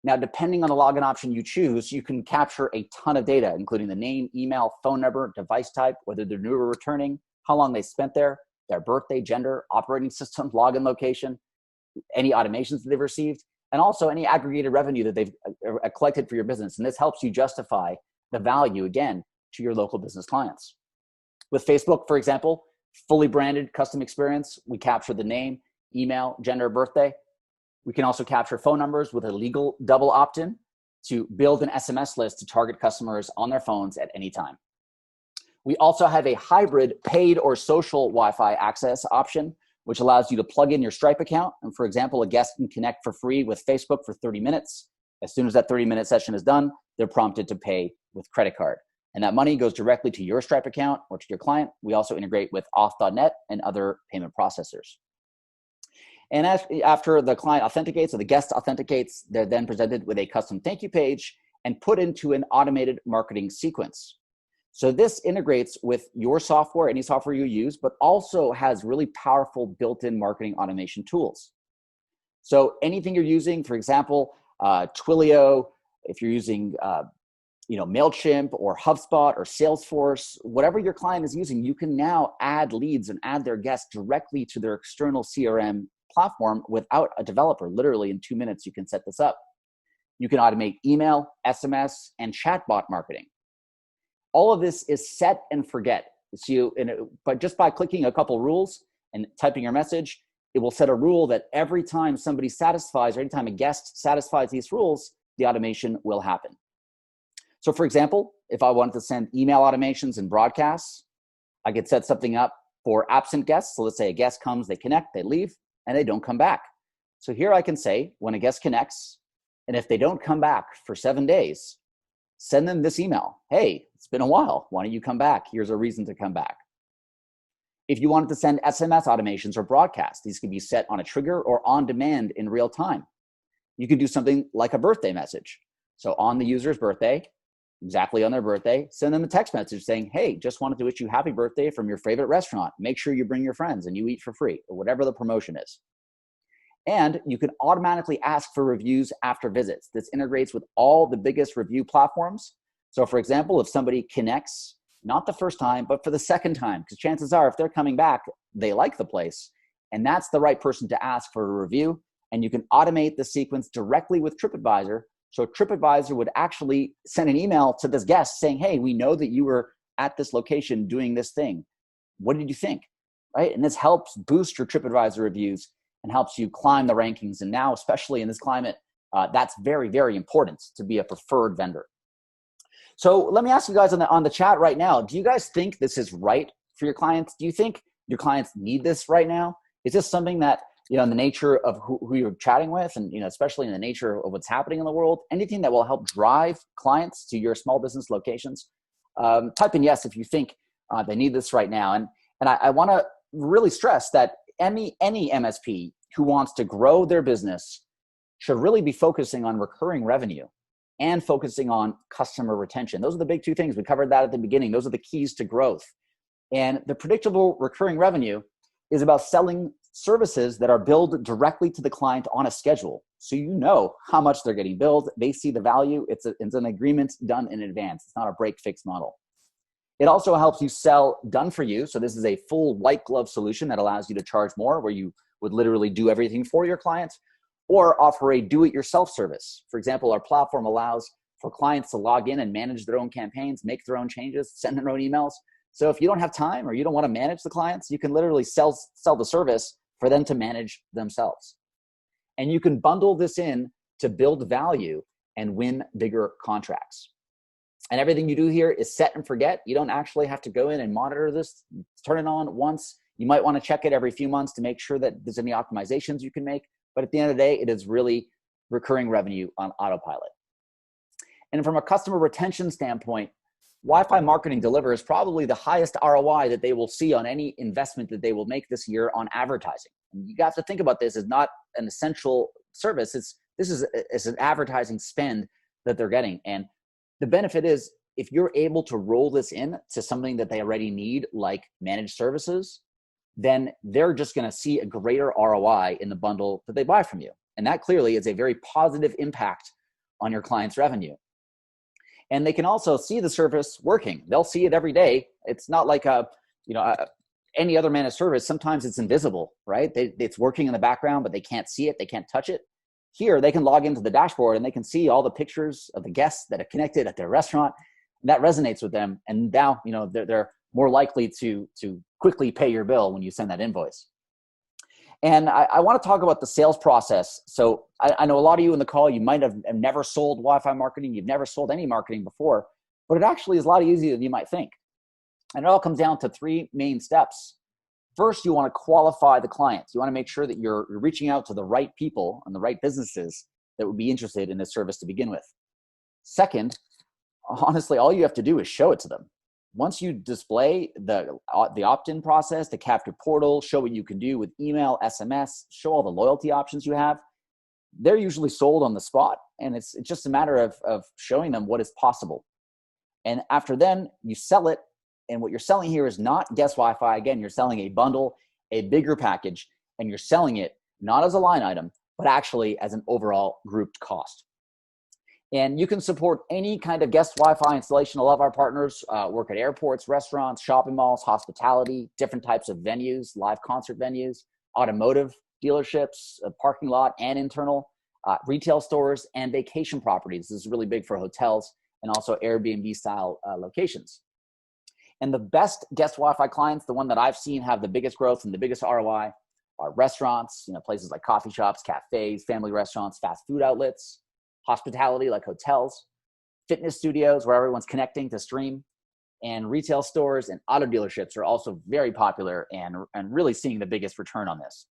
Now, depending on the login option you choose, you can capture a ton of data, including the name, email, phone number, device type, whether they're new or returning, how long they spent there, their birthday, gender, operating system, login location, any automations that they've received, and also any aggregated revenue that they've collected for your business. And this helps you justify the value, again, to your local business clients. With Facebook, for example, fully branded custom experience, we capture the name, email, gender, birthday. We can also capture phone numbers with a legal double opt-in to build an SMS list to target customers on their phones at any time. We also have a hybrid paid or social Wi-Fi access option, which allows you to plug in your Stripe account. And for example, a guest can connect for free with Facebook for 30 minutes. As soon as that 30-minute session is done, they're prompted to pay with credit card. And that money goes directly to your Stripe account or to your client. We also integrate with auth.net and other payment processors. And after the client authenticates or the guest authenticates, they're then presented with a custom thank you page and put into an automated marketing sequence. So this integrates with your software, any software you use, but also has really powerful built-in marketing automation tools. So anything you're using, for example, Twilio, if you're using MailChimp or HubSpot or Salesforce, whatever your client is using, you can now add leads and add their guests directly to their external CRM platform without a developer. Literally in 2 minutes, you can set this up. You can automate email, SMS, and chatbot marketing. All of this is set and forget. But just by clicking a couple rules and typing your message, it will set a rule that every time somebody satisfies or anytime a guest satisfies these rules, the automation will happen. So for example, if I wanted to send email automations and broadcasts, I could set something up for absent guests. So let's say a guest comes, they connect, they leave, and they don't come back. So here I can say when a guest connects, and if they don't come back for 7 days, send them this email. Hey, it's been a while. Why don't you come back? Here's a reason to come back. If you wanted to send SMS automations or broadcasts, these could be set on a trigger or on demand in real time. You could do something like a birthday message. So on the user's birthday, exactly on their birthday, send them a text message saying, hey, just wanted to wish you happy birthday from your favorite restaurant. Make sure you bring your friends and you eat for free, or whatever the promotion is. And you can automatically ask for reviews after visits. This integrates with all the biggest review platforms. So for example, if somebody connects not the first time, but for the second time, because chances are if they're coming back, they like the place, and that's the right person to ask for a review. And you can automate the sequence directly with TripAdvisor. So TripAdvisor would actually send an email to this guest saying, hey, we know that you were at this location doing this thing. What did you think? Right? And this helps boost your TripAdvisor reviews and helps you climb the rankings. And now, especially in this climate, that's very, very important to be a preferred vendor. So let me ask you guys on the chat right now, do you guys think this is right for your clients? Do you think your clients need this right now? Is this something that, in the nature of who you're chatting with, and, especially in the nature of what's happening in the world, anything that will help drive clients to your small business locations? Type in yes if you think they need this right now. And I want to really stress that any MSP who wants to grow their business should really be focusing on recurring revenue and focusing on customer retention. Those are the big two things. We covered that at the beginning. Those are the keys to growth. And the predictable recurring revenue is about selling services that are billed directly to the client on a schedule. So you know how much they're getting billed. They see the value. It's an agreement done in advance. It's not a break-fix model. It also helps you sell done for you. So this is a full white glove solution that allows you to charge more, where you would literally do everything for your clients, or offer a do-it-yourself service. For example, our platform allows for clients to log in and manage their own campaigns, make their own changes, send their own emails. So if you don't have time or you don't want to manage the clients, you can literally sell the service for them to manage themselves. And you can bundle this in to build value and win bigger contracts. And everything you do here is set and forget. You don't actually have to go in and monitor this. Turn it on once. You might want to check it every few months to make sure that there's any optimizations you can make. But at the end of the day, it is really recurring revenue on autopilot. And from a customer retention standpoint, Wi-Fi marketing delivers probably the highest ROI that they will see on any investment that they will make this year on advertising. And you have to think about this as not an essential service. This is an advertising spend that they're getting. And the benefit is, if you're able to roll this in to something that they already need, like managed services, then they're just going to see a greater ROI in the bundle that they buy from you. And that clearly is a very positive impact on your client's revenue. And they can also see the service working. They'll see it every day. It's not like any other managed service. Sometimes it's invisible, right? It's working in the background, but they can't see it. They can't touch it. Here, they can log into the dashboard and they can see all the pictures of the guests that are connected at their restaurant. That resonates with them. And now, they're more likely to quickly pay your bill when you send that invoice. And I want to talk about the sales process. So I know a lot of you in the call, you might have never sold Wi-Fi marketing. You've never sold any marketing before, but it actually is a lot easier than you might think. And it all comes down to three main steps. First, you want to qualify the clients. You want to make sure that you're reaching out to the right people and the right businesses that would be interested in this service to begin with. Second, honestly, all you have to do is show it to them. Once you display the opt-in process, the captive portal, show what you can do with email, SMS, show all the loyalty options you have, they're usually sold on the spot. And it's just a matter of showing them what is possible. And after then, you sell it. And what you're selling here is not guest Wi-Fi. Again, you're selling a bundle, a bigger package, and you're selling it not as a line item, but actually as an overall grouped cost. And you can support any kind of guest Wi-Fi installation. A lot of our partners work at airports, restaurants, shopping malls, hospitality, different types of venues, live concert venues, automotive dealerships, a parking lot and internal, retail stores, and vacation properties. This is really big for hotels and also Airbnb style locations. And the best guest Wi-Fi clients, the one that I've seen have the biggest growth and the biggest ROI, are restaurants, places like coffee shops, cafes, family restaurants, fast food outlets, hospitality like hotels, fitness studios where everyone's connecting to stream, and retail stores and auto dealerships are also very popular and really seeing the biggest return on this.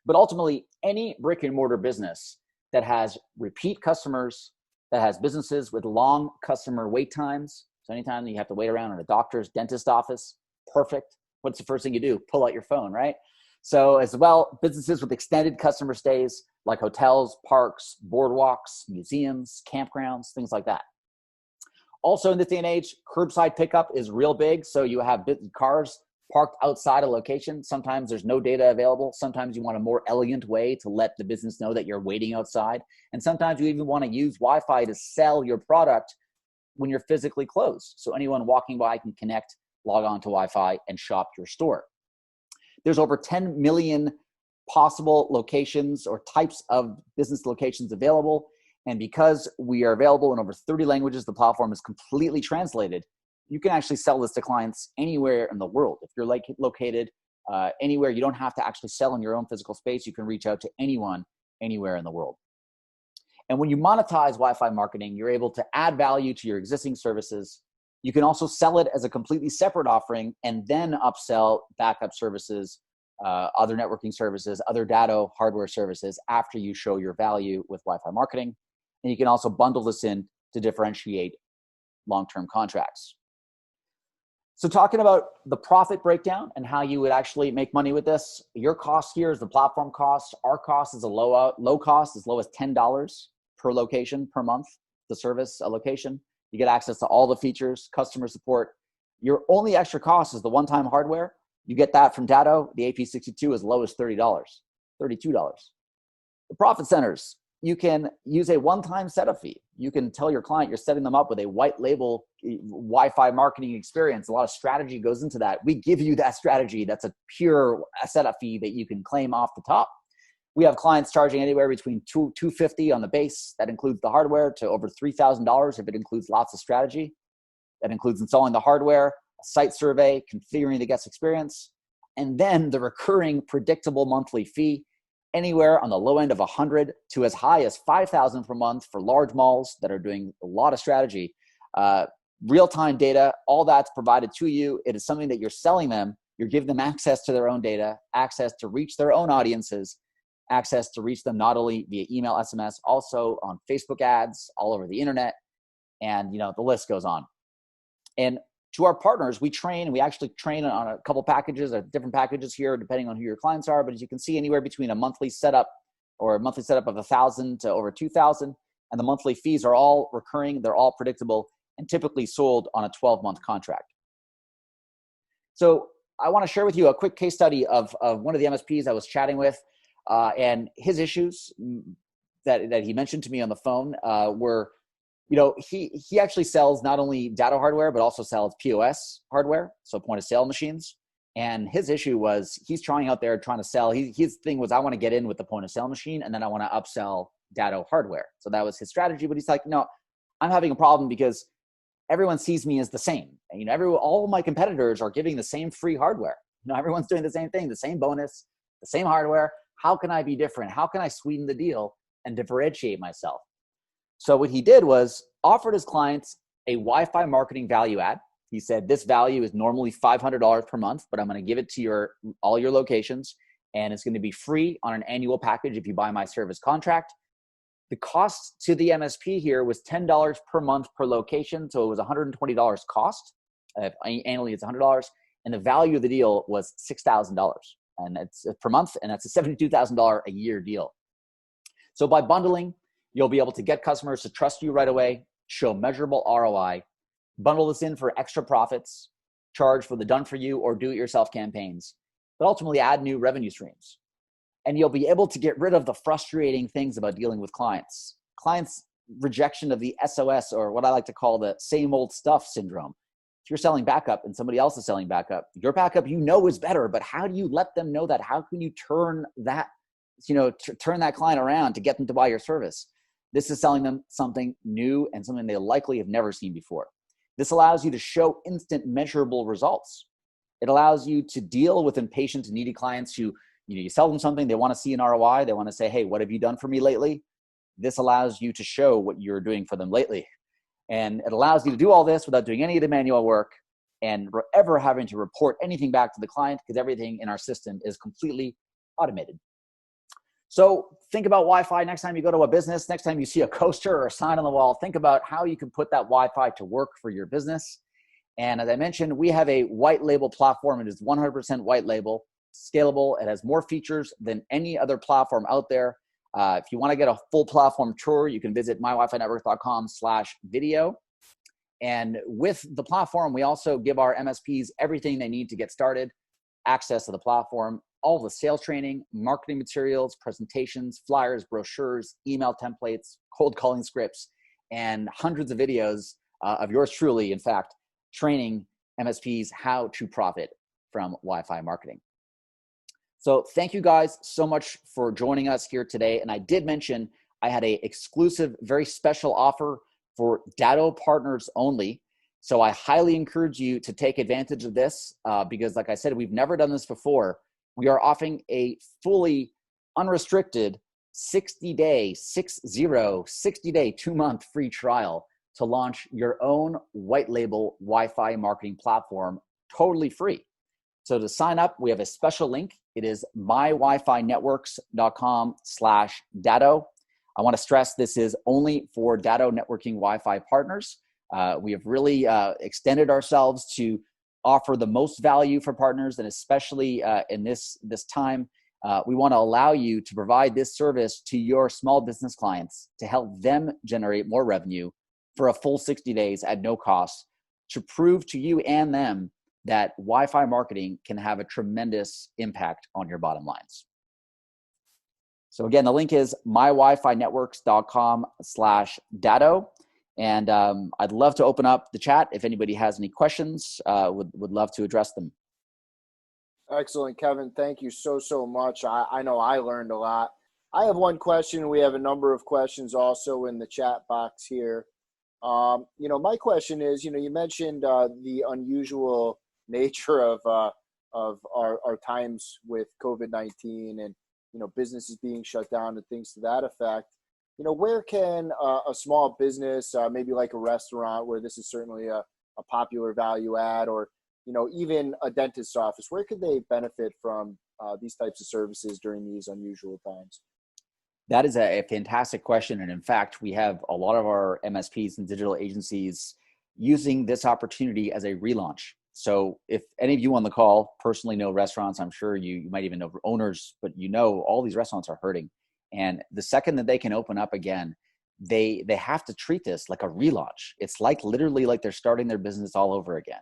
But ultimately, any brick and mortar business that has repeat customers, that has businesses with long customer wait times, so anytime you have to wait around in a doctor's, dentist office, perfect. What's the first thing you do? Pull out your phone, right? So as well, businesses with extended customer stays like hotels, parks, boardwalks, museums, campgrounds, things like that. Also in this day and age, curbside pickup is real big. So you have cars parked outside a location. Sometimes there's no data available. Sometimes you want a more elegant way to let the business know that you're waiting outside. And sometimes you even want to use Wi-Fi to sell your product when you're physically closed. So anyone walking by can connect, log on to Wi-Fi, and shop your store. There's over 10 million possible locations or types of business locations available. And because we are available in over 30 languages, the platform is completely translated. You can actually sell this to clients anywhere in the world. If you're located anywhere, you don't have to actually sell in your own physical space. You can reach out to anyone, anywhere in the world. And when you monetize Wi-Fi marketing, you're able to add value to your existing services. You can also sell it as a completely separate offering and then upsell backup services, other networking services, other Datto hardware services after you show your value with Wi-Fi marketing. And you can also bundle this in to differentiate long-term contracts. So talking about the profit breakdown and how you would actually make money with this, your cost here is the platform cost. Our cost is a low cost, as low as $10 per location per month to service a location. You get access to all the features, customer support. Your only extra cost is the one-time hardware. You get that from Datto. The AP62 as low as $30, $32. The profit centers, you can use a one-time setup fee. You can tell your client you're setting them up with a white label Wi-Fi marketing experience. A lot of strategy goes into that. We give you that strategy. That's a pure setup fee that you can claim off the top. We have clients charging anywhere between $250 on the base. That includes the hardware to over $3,000 if it includes lots of strategy. That includes installing the hardware, a site survey, configuring the guest experience, and then the recurring predictable monthly fee, anywhere on the low end of $100 to as high as $5,000 per month for large malls that are doing a lot of strategy. Real-time data, all that's provided to you. It is something that you're selling them. You're giving them access to their own data, access to reach their own audiences, access to reach them not only via email, SMS, also on Facebook ads, all over the internet, and the list goes on. And to our partners, we actually train on a couple packages, different packages here, depending on who your clients are. But as you can see, anywhere between a monthly setup of $1,000 to over $2,000, and the monthly fees are all recurring. They're all predictable and typically sold on a 12-month contract. So I want to share with you a quick case study of one of the MSPs I was chatting with, and his issues that he mentioned to me on the phone were, he actually sells not only Datto hardware, but also sells POS hardware, so point of sale machines. And his issue was he's trying to sell. His thing was, I want to get in with the point of sale machine, and then I want to upsell Datto hardware. So that was his strategy. But he's like, no, I'm having a problem because everyone sees me as the same. And, all of my competitors are giving the same free hardware. Everyone's doing the same thing, the same bonus, the same hardware. How can I be different? How can I sweeten the deal and differentiate myself? So what he did was offered his clients a Wi-Fi marketing value add. He said, this value is normally $500 per month, but I'm going to give it to all your locations, and it's going to be free on an annual package if you buy my service contract. The cost to the MSP here was $10 per month per location, so it was $120 cost. Annually, it's $100, and the value of the deal was $6,000, and it's per month, and that's a $72,000 a year deal. So by bundling, you'll be able to get customers to trust you right away, show measurable ROI, bundle this in for extra profits, charge for the done-for-you or do-it-yourself campaigns, but ultimately add new revenue streams. And you'll be able to get rid of the frustrating things about dealing with clients. Clients' rejection of the SOS, or what I like to call the same old stuff syndrome. If you're selling backup and somebody else is selling backup, your backup is better, but how do you let them know that? How can you turn that, turn that client around to get them to buy your service? This is selling them something new and something they likely have never seen before. This allows you to show instant measurable results. It allows you to deal with impatient and needy clients who, you sell them something, they want to see an ROI, they want to say, hey, what have you done for me lately? This allows you to show what you're doing for them lately. And it allows you to do all this without doing any of the manual work and ever having to report anything back to the client, because everything in our system is completely automated. So think about Wi-Fi next time you go to a business, next time you see a coaster or a sign on the wall, think about how you can put that Wi-Fi to work for your business. And as I mentioned, we have a white label platform. It is 100% white label, scalable. It has more features than any other platform out there. If you want to get a full platform tour, you can visit mywifinetwork.com/video. And with the platform, we also give our MSPs everything they need to get started, access to the platform, all the sales training, marketing materials, presentations, flyers, brochures, email templates, cold calling scripts, and hundreds of videos of yours truly, in fact, training MSPs how to profit from Wi-Fi marketing. So thank you guys so much for joining us here today. And I did mention I had a exclusive, very special offer for Datto partners only. So I highly encourage you to take advantage of this because, like I said, we've never done this before. We are offering a fully unrestricted 60-day, 2-month free trial to launch your own white label Wi-Fi marketing platform totally free. So to sign up, we have a special link. It is mywifinetworks.com/Datto. I want to stress this is only for Datto networking Wi-Fi partners. We have really extended ourselves to offer the most value for partners, and especially in this time, we want to allow you to provide this service to your small business clients to help them generate more revenue for a full 60 days at no cost, to prove to you and them that Wi-Fi marketing can have a tremendous impact on your bottom lines. So again, the link is mywifinetworks.com/Datto. And I'd love to open up the chat. If anybody has any questions, would love to address them. Excellent, Kevin. Thank you so much. I know I learned a lot. I have one question. We have a number of questions also in the chat box here. My question is, you mentioned the unusual nature of our times with COVID-19 and, businesses being shut down and things to that effect. Where can a small business, maybe like a restaurant where this is certainly a popular value add, or, even a dentist's office, where could they benefit from these types of services during these unusual times? That is a fantastic question. And in fact, we have a lot of our MSPs and digital agencies using this opportunity as a relaunch. So if any of you on the call personally know restaurants, I'm sure you might even know owners, but all these restaurants are hurting. And the second that they can open up again, they have to treat this like a relaunch. It's literally like they're starting their business all over again,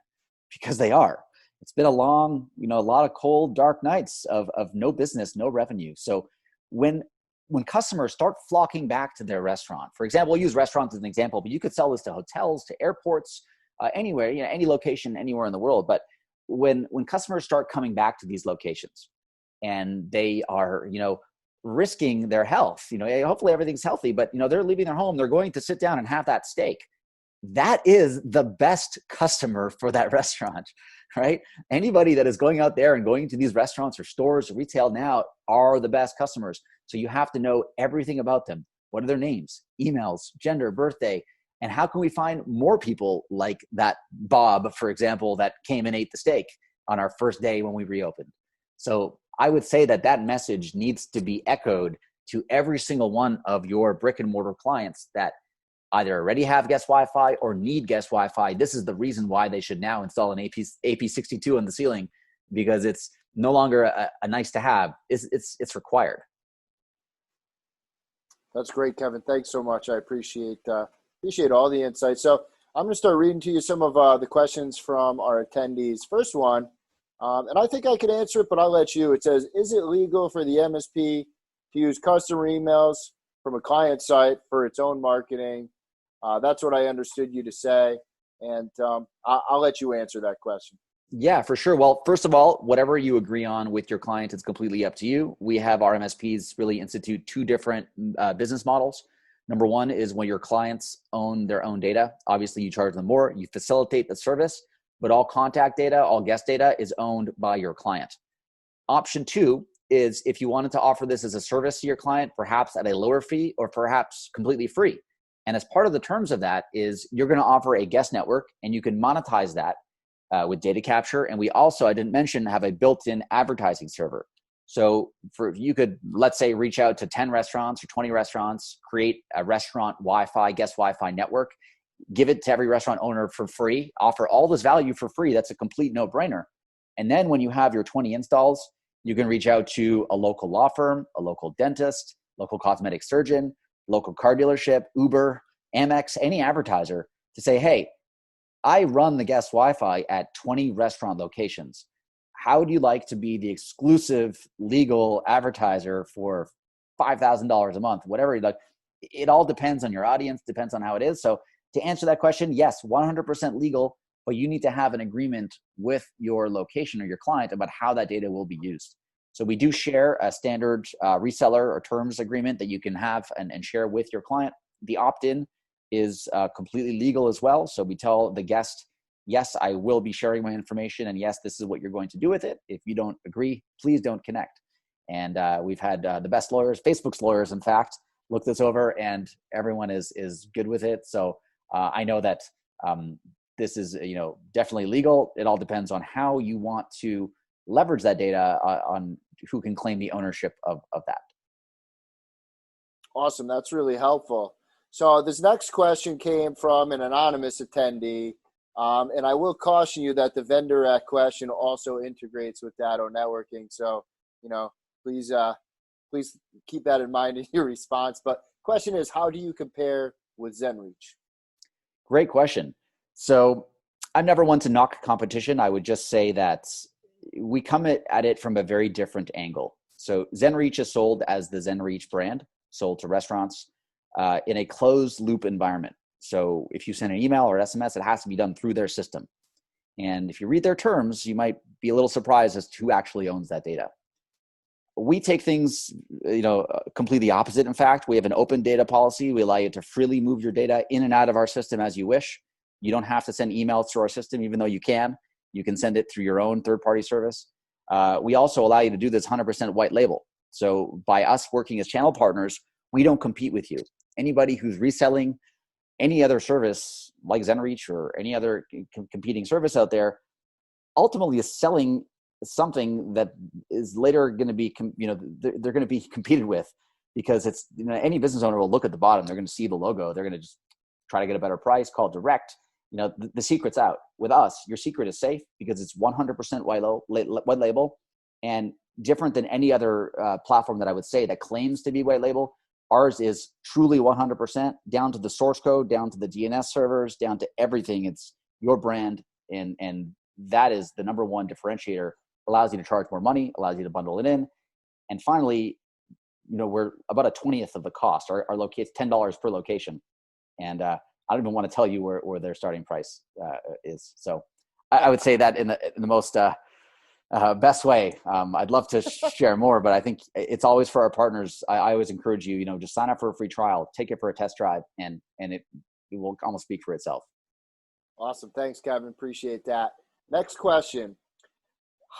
because they are. It's been a long, a lot of cold, dark nights of no business, no revenue. So when customers start flocking back to their restaurant, for example, we'll use restaurants as an example, but you could sell this to hotels, to airports, anywhere, any location, anywhere in the world. But when customers start coming back to these locations and they are, risking their health, hopefully everything's healthy, but they're leaving their home, they're going to sit down and have that steak. That is the best customer for that restaurant, right? Anybody that is going out there and going to these restaurants or stores or retail now are the best customers. So you have to know everything about them. What are their names, emails, gender, birthday, and how can we find more people like that Bob, for example, that came and ate the steak on our first day when we reopened? So I would say that message needs to be echoed to every single one of your brick and mortar clients that either already have guest Wi-Fi or need guest Wi-Fi. This is the reason why they should now install an AP62 on the ceiling, because it's no longer a nice to have. It's required. That's great, Kevin. Thanks so much. I appreciate all the insights. So I'm going to start reading to you some of the questions from our attendees. First one, and I think I could answer it, but I'll let you. It says, is it legal for the MSP to use customer emails from a client site for its own marketing? That's what I understood you to say. And I'll let you answer that question. Yeah, for sure. Well, first of all, whatever you agree on with your client, it's completely up to you. We have our MSPs really institute two different business models. Number one is when your clients own their own data. Obviously, you charge them more. You facilitate the service, but all contact data, all guest data is owned by your client. Option two is if you wanted to offer this as a service to your client, perhaps at a lower fee or perhaps completely free. And as part of the terms of that is you're going to offer a guest network, and you can monetize that with data capture. And we also, I didn't mention, have a built-in advertising server. So you could, let's say, reach out to 10 restaurants or 20 restaurants, create a restaurant Wi-Fi, guest Wi-Fi network, give it to every restaurant owner for free, offer all this value for free. That's a complete no-brainer. And then when you have your 20 installs, you can reach out to a local law firm, a local dentist, local cosmetic surgeon, local car dealership, Uber, Amex, any advertiser to say, hey, I run the guest Wi-Fi at 20 restaurant locations. How would you like to be the exclusive legal advertiser for $5,000 a month, whatever you'd like? It all depends on your audience, depends on how it is. So to answer that question, yes, 100% legal, but you need to have an agreement with your location or your client about how that data will be used. So we do share a standard reseller or terms agreement that you can have and share with your client. The opt-in is completely legal as well. So we tell the guest, yes, I will be sharing my information, and yes, this is what you're going to do with it. If you don't agree, please don't connect. And we've had the best lawyers, Facebook's lawyers, in fact, look this over, and everyone is good with it. So I know that this is definitely legal. It all depends on how you want to leverage that data on who can claim the ownership of that. Awesome. That's really helpful. So this next question came from an anonymous attendee. And I will caution you that the vendor at question also integrates with Datto networking. So, please keep that in mind in your response. But question is, how do you compare with ZenReach? Great question. So I'm never one to knock competition. I would just say that we come at it from a very different angle. So ZenReach is sold as the ZenReach brand, sold to restaurants in a closed loop environment. So if you send an email or SMS, it has to be done through their system. And if you read their terms, you might be a little surprised as to who actually owns that data. We take things, completely opposite. In fact, we have an open data policy. We allow you to freely move your data in and out of our system as you wish. You don't have to send emails through our system, even though you can. You can send it through your own third-party service. We also allow you to do this 100% white label. So by us working as channel partners, we don't compete with you. Anybody who's reselling any other service like ZenReach or any other competing service out there ultimately is selling something that is later going to be, they're going to be competed with, because it's, any business owner will look at the bottom. They're going to see the logo. They're going to just try to get a better price, call direct. The secret's out. With us, your secret is safe because it's 100% white label, and different than any other platform that I would say that claims to be white label. Ours is truly 100%, down to the source code, down to the DNS servers, down to everything. It's your brand, and that is the number one differentiator. Allows you to charge more money, allows you to bundle it in. And finally, we're about a 20th of the cost. Our locate's $10 per location. And I don't even want to tell you where their starting price is. So I would say that in the most best way. I'd love to share more, but I think it's always for our partners. I always encourage you, just sign up for a free trial, take it for a test drive, and it will almost speak for itself. Awesome. Thanks, Kevin. Appreciate that. Next question.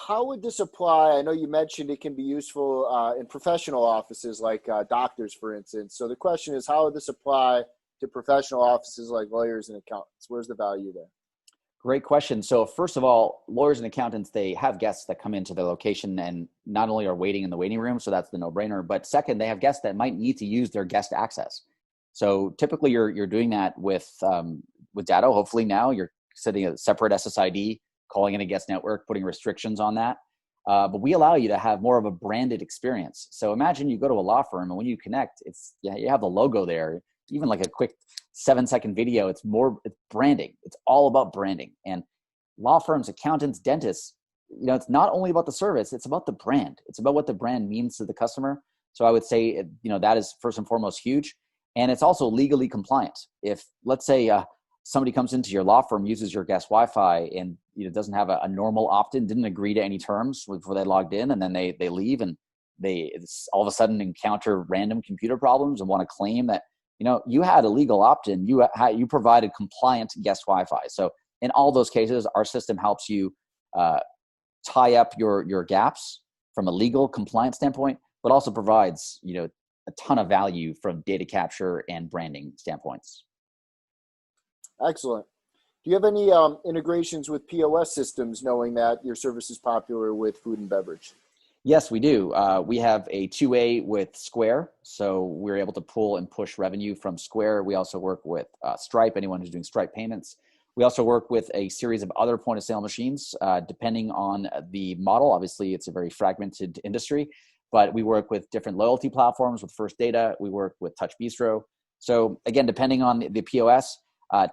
How would this apply? I know you mentioned it can be useful in professional offices like doctors, for instance. So the question is, how would this apply to professional offices like lawyers and accountants? Where's the value there? Great question. So first of all, lawyers and accountants, they have guests that come into their location and not only are waiting in the waiting room, so that's the no-brainer, but second, they have guests that might need to use their guest access. So typically you're doing that with Datto. Hopefully now you're setting a separate SSID, calling in a guest network, putting restrictions on that. But we allow you to have more of a branded experience. So imagine you go to a law firm, and when you connect, you have the logo there, even like a quick 7-second video. It's branding. It's all about branding. And law firms, accountants, dentists, it's not only about the service, it's about the brand. It's about what the brand means to the customer. So I would say, that is first and foremost huge. And it's also legally compliant. If, let's say, somebody comes into your law firm, uses your guest Wi-Fi, and doesn't have a normal opt-in, didn't agree to any terms before they logged in, and then they leave, and they all of a sudden encounter random computer problems and want to claim that you had a legal opt-in, you provided compliant guest Wi-Fi. So in all those cases, our system helps you tie up your gaps from a legal compliance standpoint, but also provides a ton of value from data capture and branding standpoints. Excellent. Do you have any integrations with POS systems, knowing that your service is popular with food and beverage? Yes, we do. We have a 2A with Square, so we're able to pull and push revenue from Square. We also work with Stripe, anyone who's doing Stripe payments. We also work with a series of other point-of-sale machines, depending on the model. Obviously, it's a very fragmented industry, but we work with different loyalty platforms with First Data. We work with Touch Bistro. So again, depending on the POS,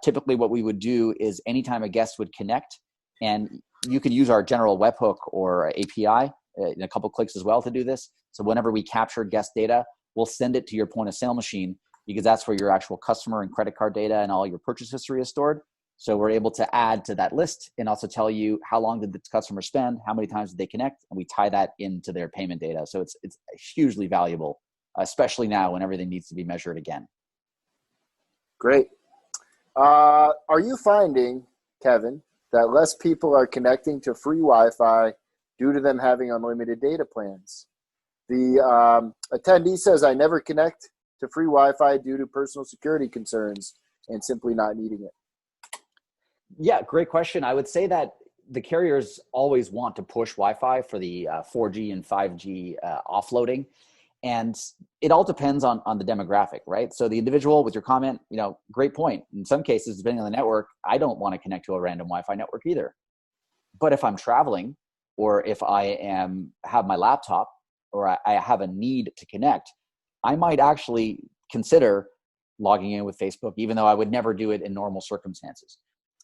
typically what we would do is anytime a guest would connect, and you can use our general webhook or API in a couple clicks as well to do this. So whenever we capture guest data, we'll send it to your point of sale machine. because that's where your actual customer and credit card data and all your purchase history is stored. So we're able to add to that list and also tell you how long did the customer spend, how many times did they connect, and we tie that into their payment data. So it's hugely valuable, especially now when everything needs to be measured again. Great. Are you finding, Kevin, that less people are connecting to free Wi-Fi due to them having unlimited data plans? The attendee says, I never connect to free Wi-Fi due to personal security concerns and simply not needing it. Yeah, great question. I would say that the carriers always want to push Wi-Fi for the 4G and 5G offloading. And it all depends on the demographic, right? So the individual with your comment, great point. In some cases, depending on the network, I don't want to connect to a random Wi-Fi network either. But if I'm traveling, or if I have my laptop, or I have a need to connect, I might actually consider logging in with Facebook, even though I would never do it in normal circumstances.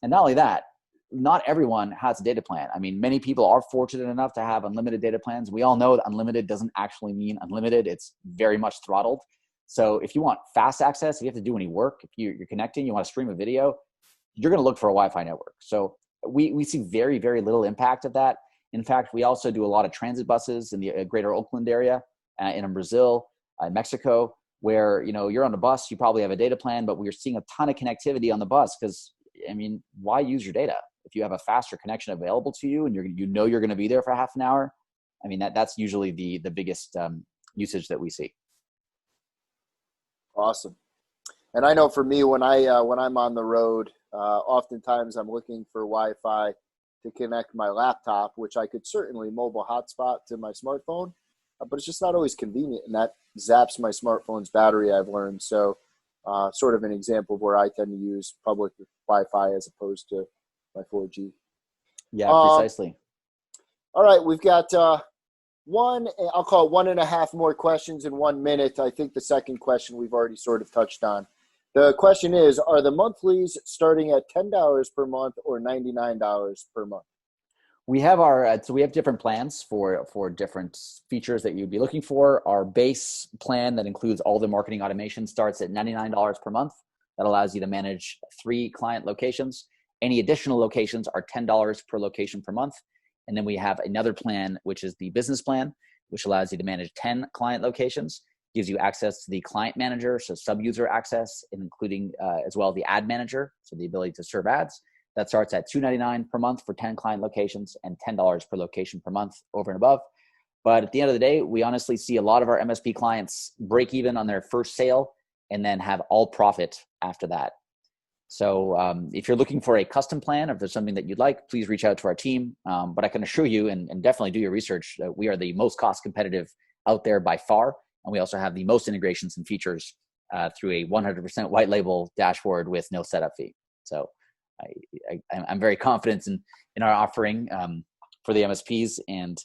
And not only that, not everyone has a data plan. I mean, many people are fortunate enough to have unlimited data plans. We all know that unlimited doesn't actually mean unlimited. It's very much throttled. So if you want fast access, if you have to do any work, if you're connecting, you want to stream a video, you're going to look for a Wi-Fi network. So we see very, very little impact of that. In fact, we also do a lot of transit buses in the greater Oakland area, in Brazil, Mexico, where, you're on a bus, you probably have a data plan, but we're seeing a ton of connectivity on the bus because, why use your data? If you have a faster connection available to you and you're going to be there for half an hour, that's usually the biggest usage that we see. Awesome. And I know for me, when I'm on the road, oftentimes I'm looking for Wi-Fi to connect my laptop, which I could certainly mobile hotspot to my smartphone, but it's just not always convenient, and that zaps my smartphone's battery, I've learned. So sort of an example of where I tend to use public Wi-Fi as opposed to my 4G. Yeah, precisely. All right, we've got I'll call it 1.5 more questions in 1 minute. I think the second question we've already sort of touched on. The question is, are the monthlies starting at $10 per month or $99 per month? We have we have different plans for different features that you'd be looking for. Our base plan that includes all the marketing automation starts at $99 per month. That allows you to manage 3 client locations. Any additional locations are $10 per location per month. And then we have another plan, which is the business plan, which allows you to manage 10 client locations, gives you access to the client manager, so sub-user access, including as well the ad manager, so the ability to serve ads. That starts at $299 per month for 10 client locations and $10 per location per month over and above. But at the end of the day, we honestly see a lot of our MSP clients break even on their first sale and then have all profit after that. So if you're looking for a custom plan, or if there's something that you'd like, please reach out to our team. But I can assure you, and definitely do your research, that we are the most cost competitive out there by far. And we also have the most integrations and features through a 100% white label dashboard with no setup fee. So I'm very confident in our offering for the MSPs, and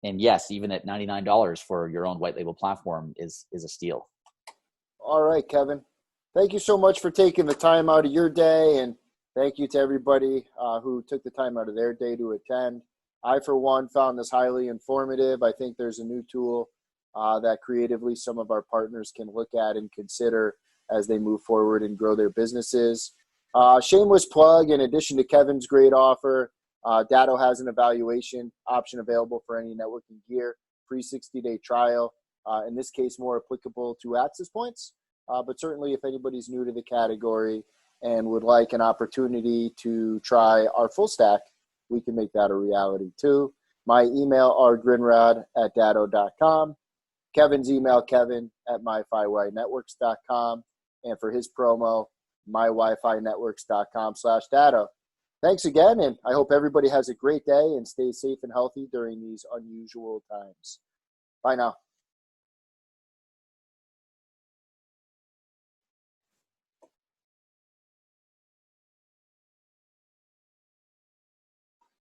yes, even at $99 for your own white label platform is a steal. All right, Kevin. Thank you so much for taking the time out of your day, and thank you to everybody who took the time out of their day to attend. I, for one, found this highly informative. I think there's a new tool that creatively some of our partners can look at and consider as they move forward and grow their businesses. Shameless plug, in addition to Kevin's great offer, Datto has an evaluation option available for any networking gear, free 60-day trial, in this case more applicable to access points, but certainly if anybody's new to the category and would like an opportunity to try our full stack, we can make that a reality too. My email, rgrinrod@datto.com. Kevin's email, kevin@mywifinetworks.com. And for his promo, mywifinetworks.com/Datto. Thanks again, and I hope everybody has a great day and stays safe and healthy during these unusual times. Bye now.